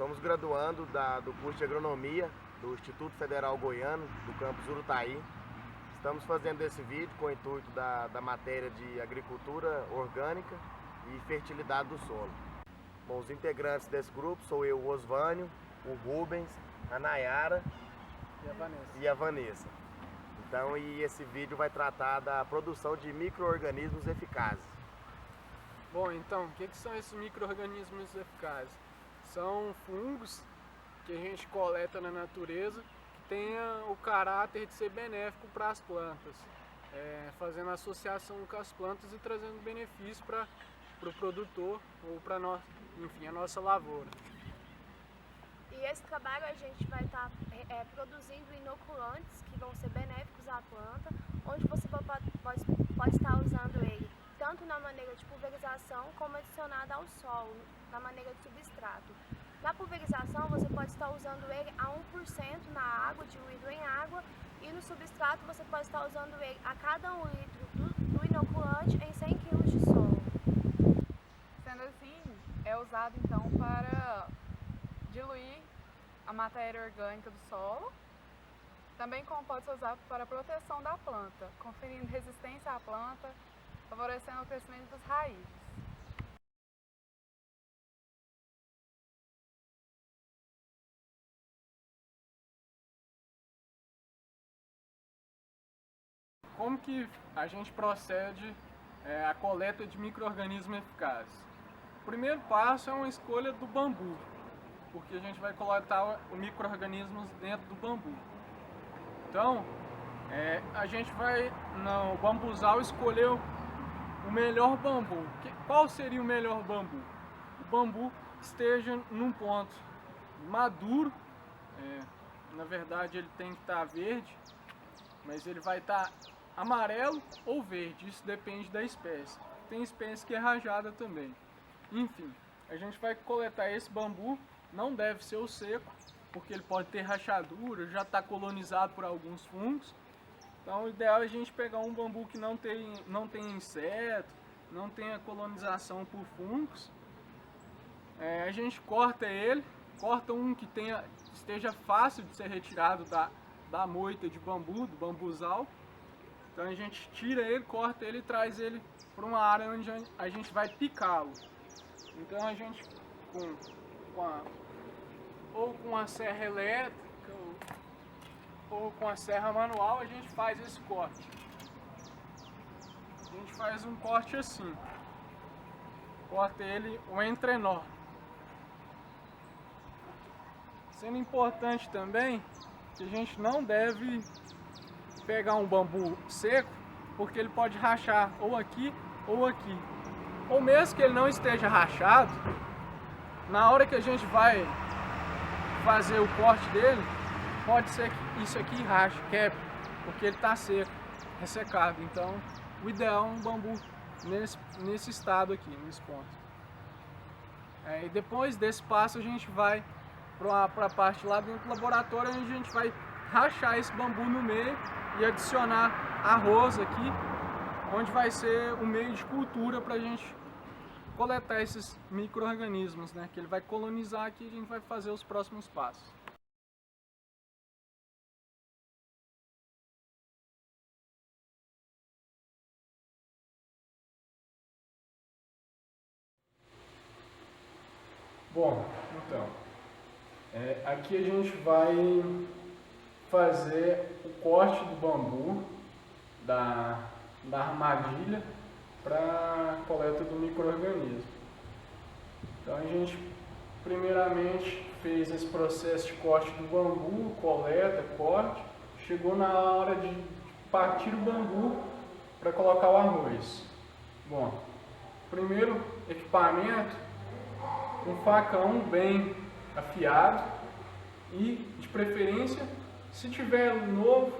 somos graduando do curso de Agronomia do Instituto Federal Goiano, do campus Urutaí. Estamos fazendo esse vídeo com o intuito da matéria de Agricultura Orgânica e Fertilidade do Solo. Bom, os integrantes desse grupo sou eu, o Osvânio, o Rubens, a Nayara e a Vanessa. Então, esse vídeo vai tratar da produção de micro-organismos eficazes. Bom, então, o que são esses micro-organismos eficazes? São fungos que a gente coleta na natureza que tenha o caráter de ser benéfico para as plantas, fazendo associação com as plantas e trazendo benefício para o produtor ou para a nossa lavoura. E esse trabalho a gente vai estar produzindo inoculantes que vão ser benéficos à planta, onde você pode estar usando ele tanto na maneira de pulverização como adicionado ao solo, na maneira de substrato. Na pulverização você pode estar usando ele a 1% na água, diluído em água, e no substrato você pode estar usando ele a cada 1 litro do inoculante em 100 kg de solo. Sendo assim, é usado então para diluir a matéria orgânica do solo, também como pode ser usado para a proteção da planta, conferindo resistência à planta, favorecendo o crescimento das raízes. Como que a gente procede a coleta de micro-organismos eficazes? O primeiro passo é uma escolha do bambu, porque a gente vai coletar os micro-organismos dentro do bambu. Então, a gente vai no bambuzal escolher o melhor bambu. Qual seria o melhor bambu? O bambu esteja num ponto maduro, na verdade ele tem que estar verde, mas ele vai estar amarelo ou verde, isso depende da espécie. Tem espécie que é rajada também. Enfim, a gente vai coletar esse bambu, não deve ser o seco, porque ele pode ter rachadura, já está colonizado por alguns fungos. Então o ideal é a gente pegar um bambu que não tem inseto, não tenha colonização por fungos. A gente corta ele, corta um que esteja fácil de ser retirado da moita de bambu, do bambuzal. Então a gente tira ele, corta ele e traz ele para uma área onde a gente vai picá-lo. Então a gente ou com a serra elétrica ou com a serra manual a gente faz esse corte. A gente faz um corte assim, corta ele o entrenó. Sendo importante também que a gente não deve pegar um bambu seco, porque ele pode rachar ou aqui ou aqui. Ou mesmo que ele não esteja rachado, na hora que a gente vai fazer o corte dele, pode ser que isso aqui rache, quebre, porque ele está seco, ressecado. Então, o ideal é um bambu nesse estado aqui, nesse ponto. E depois desse passo a gente vai para a parte lá dentro do laboratório, onde a gente vai rachar esse bambu no meio e adicionar arroz aqui, onde vai ser o meio de cultura para a gente coletar esses micro-organismos, que ele vai colonizar aqui e a gente vai fazer os próximos passos. Bom, então, aqui a gente vai fazer o corte do bambu, da armadilha, para a coleta do micro-organismo. Então a gente primeiramente fez esse processo de corte do bambu, coleta, corte, chegou na hora de partir o bambu para colocar o arroz. Bom, primeiro equipamento, um facão bem afiado e, de preferência, se tiver novo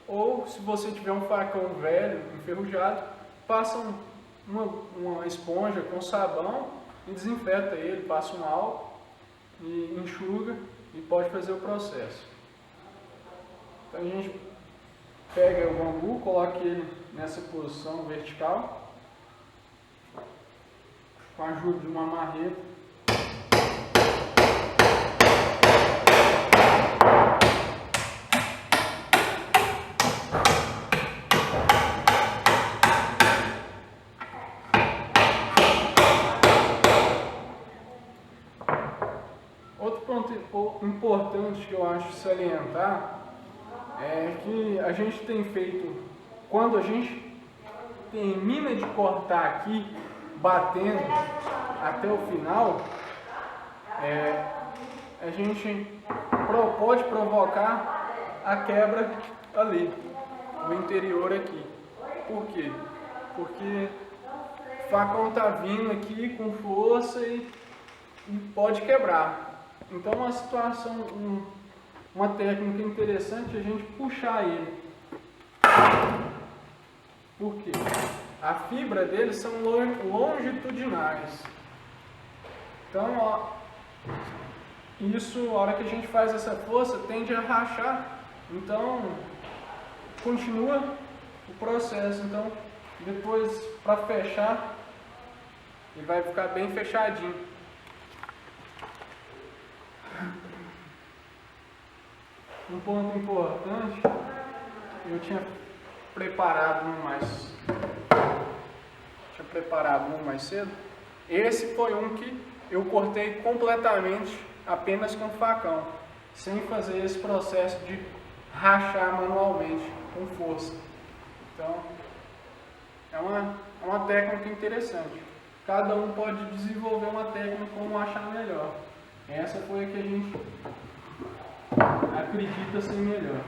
ou se você tiver um facão velho, enferrujado, passa uma esponja com sabão e desinfeta ele, passa um álcool e enxuga e pode fazer o processo. Então a gente pega o bambu, coloca ele nessa posição vertical, com a ajuda de uma marreta, que eu acho salientar é que a gente tem feito, quando a gente termina de cortar aqui, batendo até o final, a gente pode provocar a quebra ali, no interior aqui. Por quê? Porque o facão está vindo aqui com força e pode quebrar. Então uma técnica interessante é a gente puxar ele. Por quê? A fibra deles são longitudinais. Então, ó, isso, a hora que a gente faz essa força, tende a rachar. Então, continua o processo. Então, depois, para fechar, ele vai ficar bem fechadinho. Um ponto importante, eu tinha preparado um mais cedo. Esse foi um que eu cortei completamente apenas com facão, sem fazer esse processo de rachar manualmente com força. Então, é uma técnica interessante. Cada um pode desenvolver uma técnica como achar melhor. Essa foi a que a gente acredita ser melhor.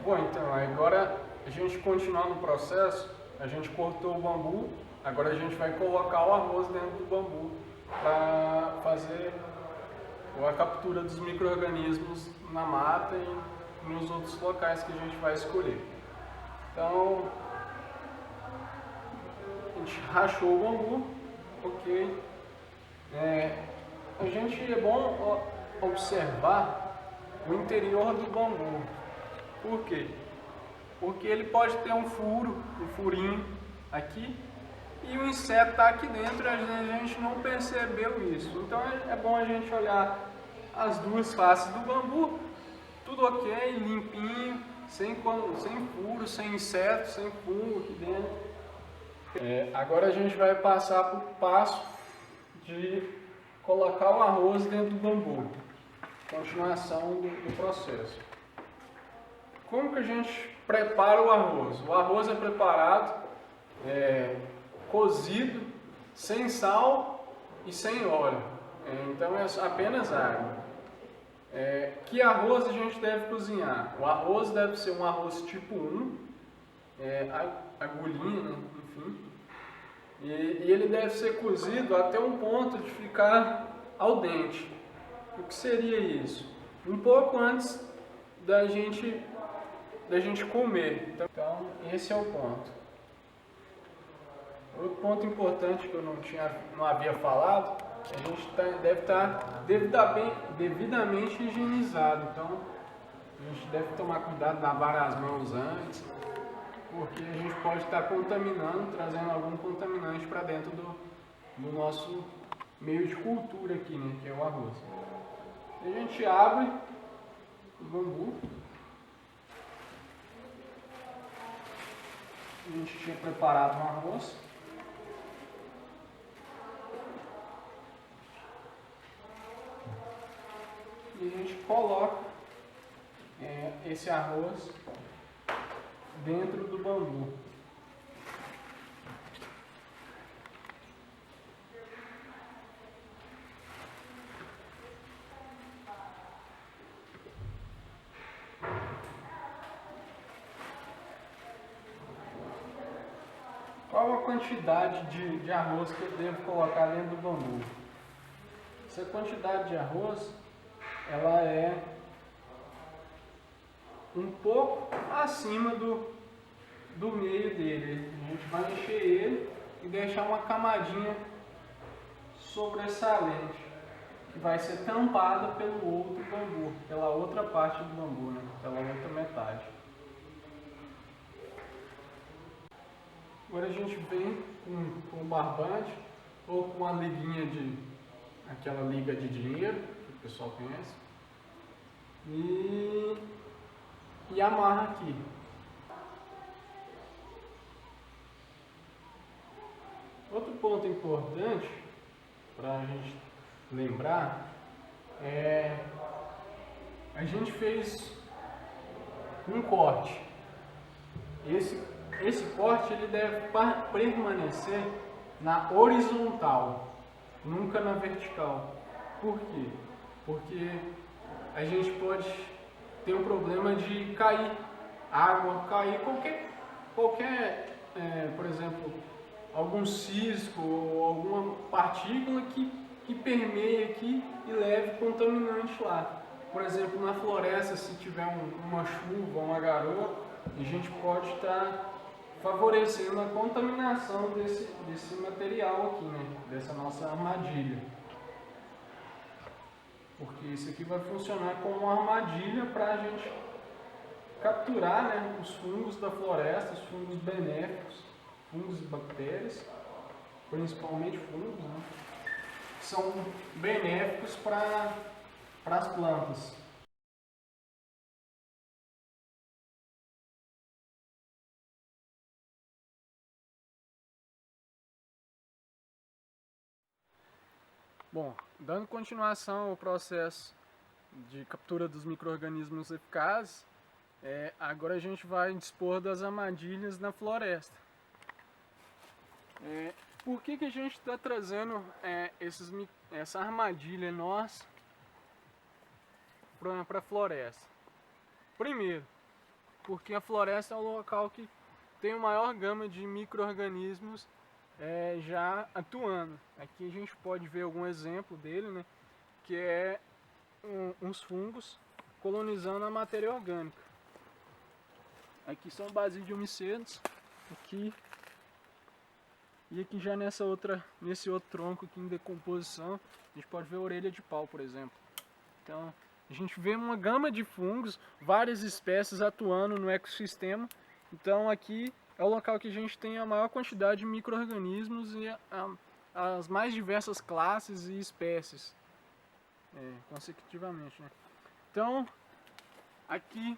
Bom, então, agora a gente continua no processo. A gente cortou o bambu, agora a gente vai colocar o arroz dentro do bambu para fazer a captura dos micro-organismos na mata e nos outros locais que a gente vai escolher. Então, a gente rachou o bambu, ok. É bom observar o interior do bambu. Por quê? Porque ele pode ter um furinho aqui, e o inseto está aqui dentro e a gente não percebeu isso. Então é bom a gente olhar as duas faces do bambu, tudo ok, limpinho, sem furo, sem inseto, sem fungo aqui dentro. Agora a gente vai passar para o passo de colocar o arroz dentro do bambu. Continuação do processo. Como que a gente prepara o arroz? O arroz é preparado cozido, sem sal e sem óleo. Então é apenas água. Que arroz a gente deve cozinhar? O arroz deve ser um arroz tipo 1, agulhinha, né? Enfim. E ele deve ser cozido até um ponto de ficar al dente. O que seria isso? Um pouco antes da gente comer. Então, esse é o ponto. Outro ponto importante que eu não havia falado, a gente deve estar devidamente higienizado. Então, a gente deve tomar cuidado, lavar as mãos antes, porque a gente pode estar contaminando, trazendo algum contaminante para dentro do nosso meio de cultura aqui, né, que é o arroz. A gente abre o bambu. A gente tinha preparado um arroz. E a gente coloca esse arroz dentro do bambu. Qual a quantidade de arroz que eu devo colocar dentro do bambu? Essa quantidade de arroz, ela é um pouco acima do meio dele. A gente vai encher ele e deixar uma camadinha sobressalente, que vai ser tampada pelo outro bambu, pela outra parte do bambu, né? Pela outra metade. Agora a gente vem com um barbante ou com uma liguinha aquela liga de dinheiro, que o pessoal conhece, e amarra aqui. Outro ponto importante para a gente lembrar é a gente fez um corte. Esse corte ele deve permanecer na horizontal, nunca na vertical. Por quê? Porque a gente pode ter um problema de cair água, cair qualquer por exemplo, algum cisco ou alguma partícula que permeie aqui e leve contaminante lá. Por exemplo, na floresta, se tiver uma chuva, uma garoa, a gente pode estar favorecendo a contaminação desse material aqui, né? Dessa nossa armadilha. Porque isso aqui vai funcionar como uma armadilha para a gente capturar, né, os fungos da floresta, os fungos benéficos, fungos e bactérias, principalmente fungos, né, que são benéficos para as plantas. Bom, dando continuação ao processo de captura dos micro-organismos eficazes, agora a gente vai dispor das armadilhas na floresta. Por que a gente está trazendo essa armadilha nossa para a floresta? Primeiro, porque a floresta é o local que tem a maior gama de micro-organismos já atuando. Aqui a gente pode ver algum exemplo dele, né, que é uns fungos colonizando a matéria orgânica. Aqui são basidiomycetes, aqui e aqui já nesse outro tronco aqui em decomposição, a gente pode ver a orelha de pau, por exemplo. Então, a gente vê uma gama de fungos, várias espécies atuando no ecossistema. Então, aqui é o local que a gente tem a maior quantidade de micro-organismos e as mais diversas classes e espécies, consecutivamente, né? Então, aqui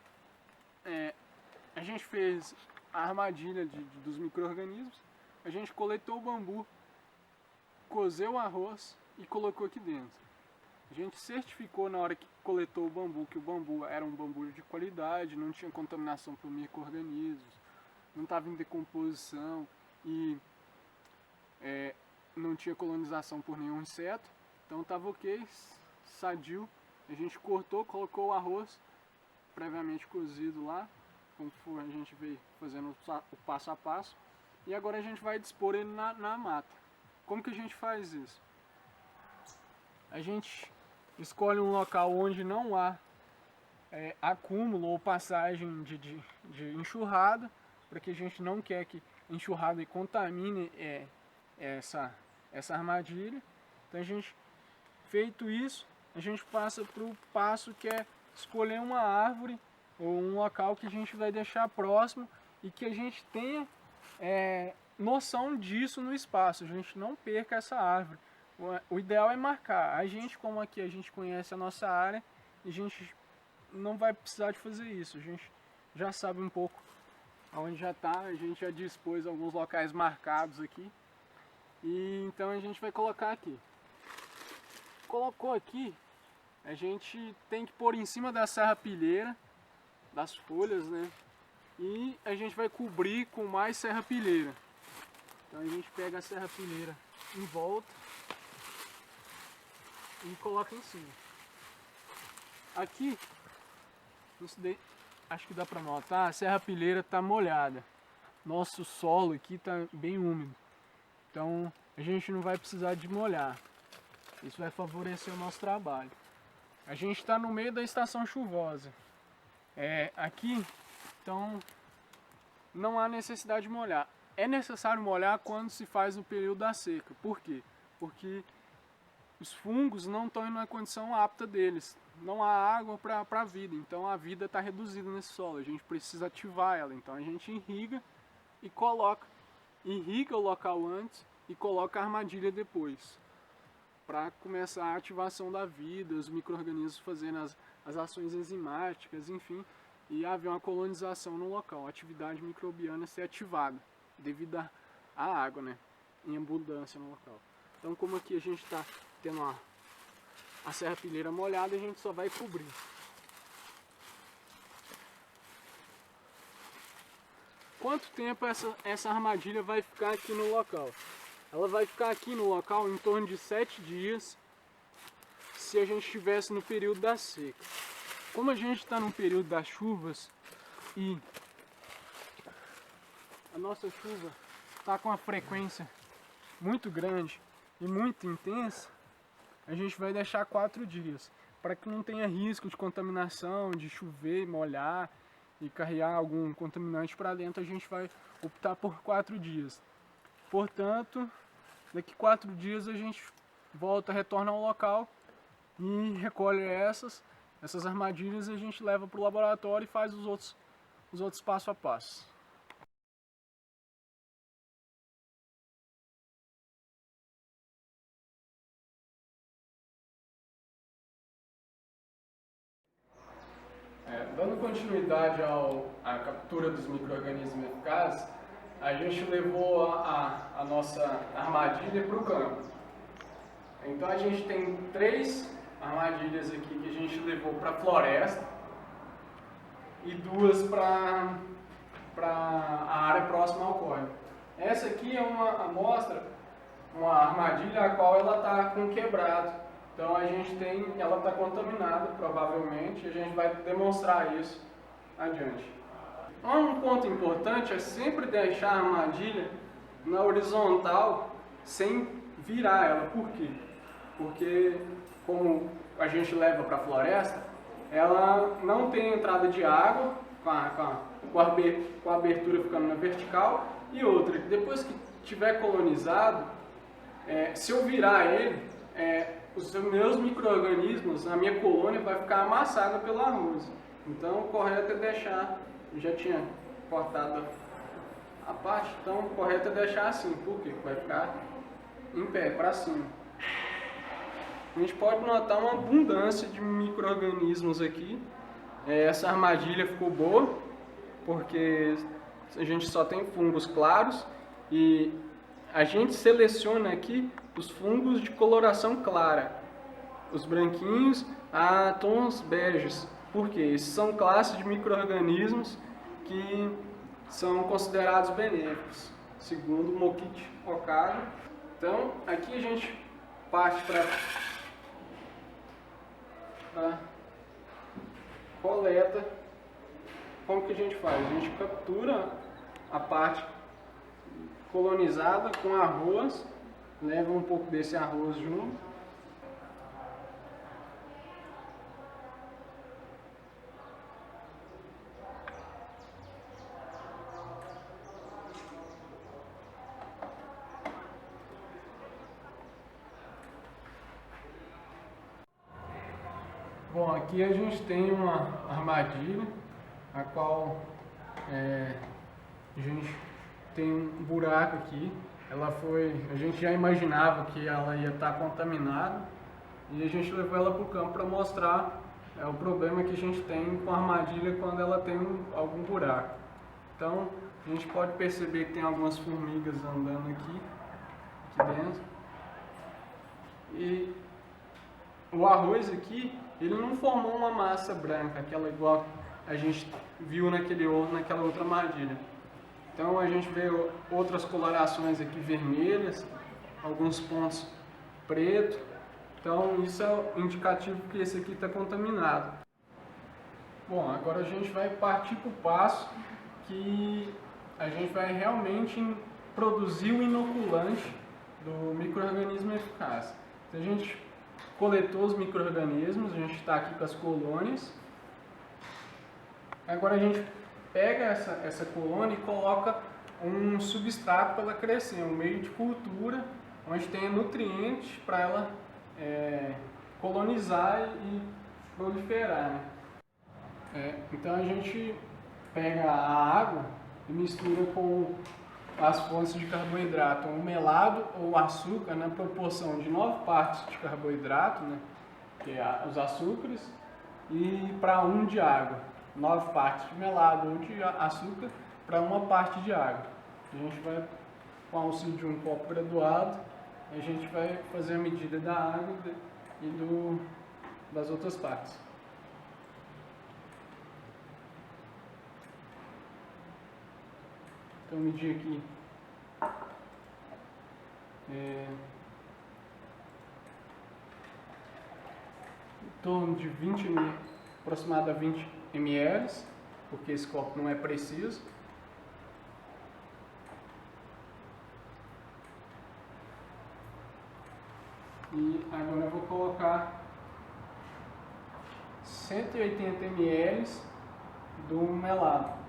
a gente fez a armadilha dos micro-organismos, a gente coletou o bambu, cozeu o arroz e colocou aqui dentro. A gente certificou na hora que coletou o bambu que o bambu era um bambu de qualidade, não tinha contaminação por micro-organismos, não estava em decomposição e não tinha colonização por nenhum inseto. Então estava ok, sadio. A gente cortou, colocou o arroz previamente cozido lá, como a gente veio fazendo o passo a passo. E agora a gente vai dispor ele na mata. Como que a gente faz isso? A gente escolhe um local onde não há acúmulo ou passagem de enxurrada, porque a gente não quer que a enxurrada contamine essa armadilha. Então a gente, feito isso, a gente passa para o passo que é escolher uma árvore ou um local que a gente vai deixar próximo e que a gente tenha noção disso no espaço, a gente não perca essa árvore. O ideal é marcar. A gente, como aqui a gente conhece a nossa área, a gente não vai precisar de fazer isso. A gente já sabe um pouco aonde já está, a gente já dispôs alguns locais marcados aqui. E então a gente vai colocar aqui. Colocou aqui, a gente tem que pôr em cima da serrapilheira, das folhas, né? E a gente vai cobrir com mais serrapilheira. Então a gente pega a serrapilheira em volta e coloca em cima. Aqui, acho que dá para notar, a serrapilheira está molhada. Nosso solo aqui está bem úmido. Então a gente não vai precisar de molhar. Isso vai favorecer o nosso trabalho. A gente está no meio da estação chuvosa. Aqui, então, não há necessidade de molhar. É necessário molhar quando se faz o período da seca. Por quê? Porque os fungos não estão em uma condição apta deles. Não há água para a vida, então a vida está reduzida nesse solo. A gente precisa ativar ela. Então a gente irriga e coloca. Irriga o local antes e coloca a armadilha depois. Para começar a ativação da vida, os micro-organismos fazendo as ações enzimáticas, enfim, e haver uma colonização no local, a atividade microbiana ser ativada, devido à água, né, em abundância no local. Então, como aqui a gente está tendo a serrapilheira molhada, a gente só vai cobrir. quanto tempo essa armadilha vai ficar aqui no local. Ela vai ficar aqui no local em torno de 7 dias, se a gente estivesse no período da seca. Como a gente está no período das chuvas e a nossa chuva está com uma frequência muito grande e muito intensa, a gente vai deixar 4 dias, para que não tenha risco de contaminação, de chover, molhar e carregar algum contaminante para dentro. A gente vai optar por 4 dias. Portanto, daqui 4 dias a gente retorna ao local e recolhe essas armadilhas, e a gente leva para o laboratório e faz os outros passo a passo. Dando continuidade à captura dos micro-organismos eficazes, a gente levou a nossa armadilha para o campo. Então a gente tem 3 armadilhas aqui que a gente levou para a floresta e 2 para a área próxima ao córrego. Essa aqui é uma amostra, uma armadilha a qual ela está com quebrado. Então ela está contaminada, provavelmente, e a gente vai demonstrar isso adiante. Um ponto importante é sempre deixar a armadilha na horizontal sem virar ela. Por quê? Porque como a gente leva para a floresta, ela não tem entrada de água, com a abertura ficando na vertical, e outra, depois que tiver colonizado, se eu virar ele, os meus micro-organismos, a minha colônia vai ficar amassada pelo arroz. Então o correto é deixar, eu já tinha cortado a parte, então o correto é deixar assim, porque vai ficar em pé, para cima. A gente pode notar uma abundância de micro-organismos aqui. Essa armadilha ficou boa, porque a gente só tem fungos claros e a gente seleciona aqui os fungos de coloração clara, os branquinhos a tons beges, porque esses são classes de micro-organismos que são considerados benéficos, segundo Mokichi Okada. Então, aqui a gente parte para a coleta. Como que a gente faz? A gente captura a parte colonizada com arroz, leva um pouco desse arroz junto. Bom, aqui a gente tem uma armadilha, a qual a gente tem um buraco aqui. A gente já imaginava que ela ia estar contaminada e a gente levou ela para o campo para mostrar o problema que a gente tem com a armadilha quando ela tem algum buraco. Então a gente pode perceber que tem algumas formigas andando aqui dentro. E o arroz aqui, ele não formou uma massa branca, aquela igual a gente viu naquela outra armadilha. Então a gente vê outras colorações aqui vermelhas, alguns pontos pretos. Então isso é indicativo que esse aqui está contaminado. Bom, agora a gente vai partir para o passo que a gente vai realmente produzir o inoculante do micro-organismo eficaz. Então, a gente coletou os micro-organismos, a gente está aqui com as colônias. Agora a gente pega essa colônia e coloca um substrato para ela crescer, um meio de cultura, onde tenha nutrientes para ela colonizar e proliferar. Então a gente pega a água e mistura com as fontes de carboidrato, o melado ou açúcar, na proporção de 9 partes de carboidrato, né, que é os açúcares, e para 1 de água. 9 partes de melado ou de açúcar para 1 parte de água. A gente vai, com o auxílio de um copo graduado, a gente vai fazer a medida da água e das outras partes. Então, medir aqui em torno de aproximadamente 20 ml, porque esse copo não é preciso. E agora eu vou colocar 180 ml do melado.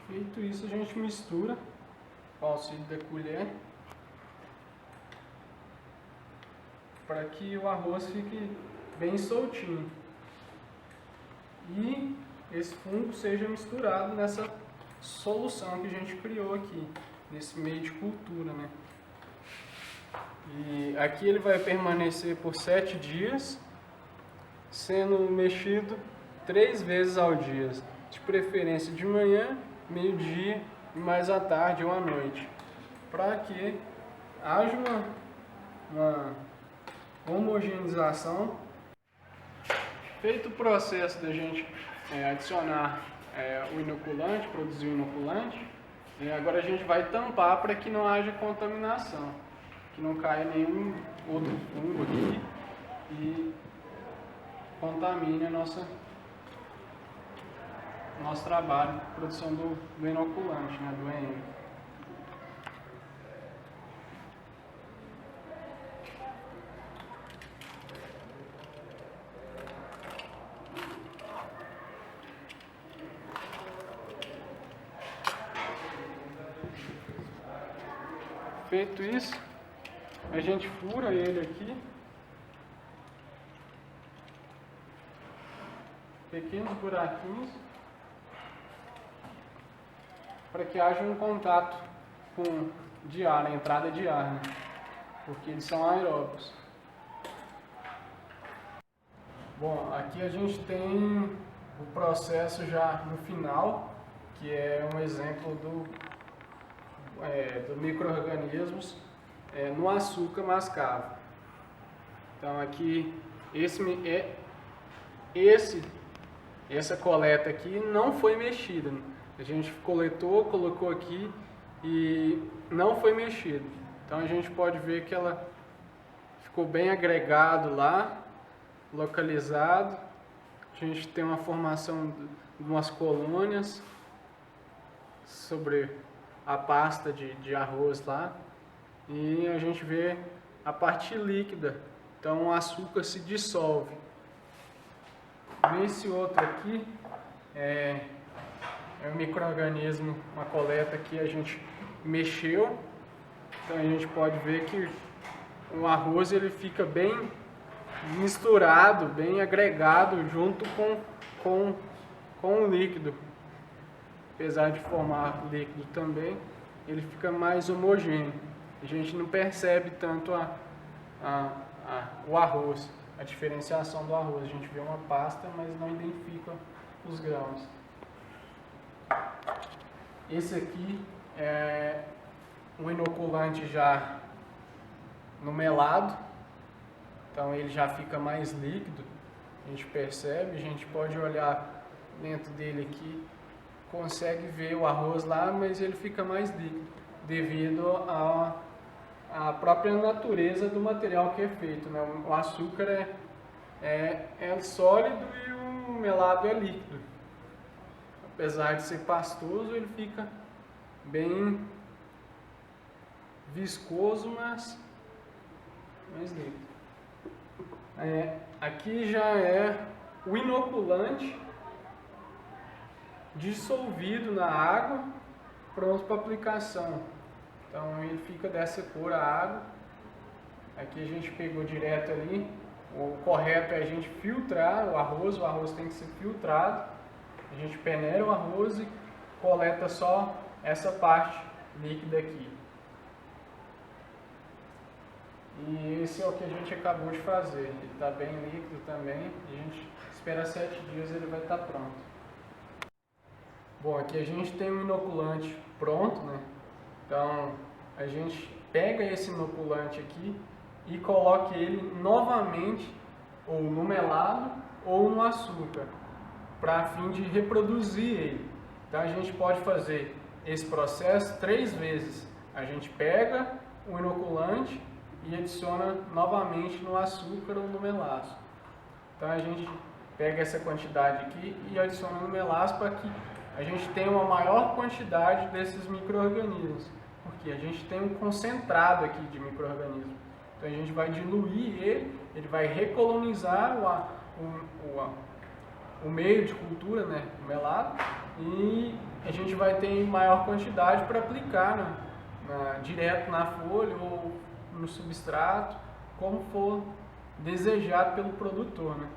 Feito isso, a gente mistura com o auxílio da colher para que o arroz fique bem soltinho e esse fungo seja misturado nessa solução que a gente criou aqui, nesse meio de cultura, né? E aqui ele vai permanecer por 7 dias, sendo mexido 3 vezes ao dia, de preferência de manhã, meio-dia e mais à tarde ou à noite, para que haja uma homogeneização. Feito o processo da gente adicionar o inoculante, produzir o inoculante, agora a gente vai tampar para que não haja contaminação, que não caia nenhum outro fungo aqui e contamine a nosso trabalho, produção do inoculante, né, do EM. Feito isso, a gente fura ele aqui, pequenos buraquinhos, para que haja um contato de ar, a entrada de ar, né? Porque eles são aeróbicos. Bom, aqui a gente tem o processo já no final, que é um exemplo do micro-organismos no açúcar mascavo. Então aqui essa coleta aqui não foi mexida. A gente coletou, colocou aqui e não foi mexido. Então a gente pode ver que ela ficou bem agregado lá, localizado. A gente tem uma formação de umas colônias sobre a pasta de arroz lá. E a gente vê a parte líquida. Então o açúcar se dissolve. Nesse outro aqui é um micro-organismo, uma coleta que a gente mexeu. Então a gente pode ver que o arroz ele fica bem misturado, bem agregado junto com o líquido. Apesar de formar líquido também, ele fica mais homogêneo. A gente não percebe tanto o arroz, a diferenciação do arroz. A gente vê uma pasta, mas não identifica os grãos. Esse aqui é um inoculante já no melado, então ele já fica mais líquido, a gente percebe, a gente pode olhar dentro dele aqui, consegue ver o arroz lá, mas ele fica mais líquido, devido à própria natureza do material que é feito, né? O açúcar é sólido e o melado é líquido. Apesar de ser pastoso, ele fica bem viscoso, mas mais líquido. Aqui já é o inoculante dissolvido na água, pronto para aplicação. Então ele fica dessa cor a água. Aqui a gente pegou direto ali. O correto é a gente filtrar o arroz tem que ser filtrado. A gente peneira o arroz e coleta só essa parte líquida aqui. E esse é o que a gente acabou de fazer. Ele está bem líquido também. A gente espera 7 dias e ele vai estar pronto. Bom, aqui a gente tem um inoculante pronto, né? Então a gente pega esse inoculante aqui e coloca ele novamente ou no melado ou no açúcar, para fim de reproduzir ele. Então a gente pode fazer esse processo 3 vezes. A gente pega o inoculante e adiciona novamente no açúcar ou no melaço. Então a gente pega essa quantidade aqui e adiciona no melaço para que a gente tenha uma maior quantidade desses micro-organismos, porque a gente tem um concentrado aqui de micro-organismos. Então a gente vai diluir ele vai recolonizar o meio de cultura, né, o melado, e a gente vai ter maior quantidade para aplicar direto na folha ou no substrato, como for desejado pelo produtor, né.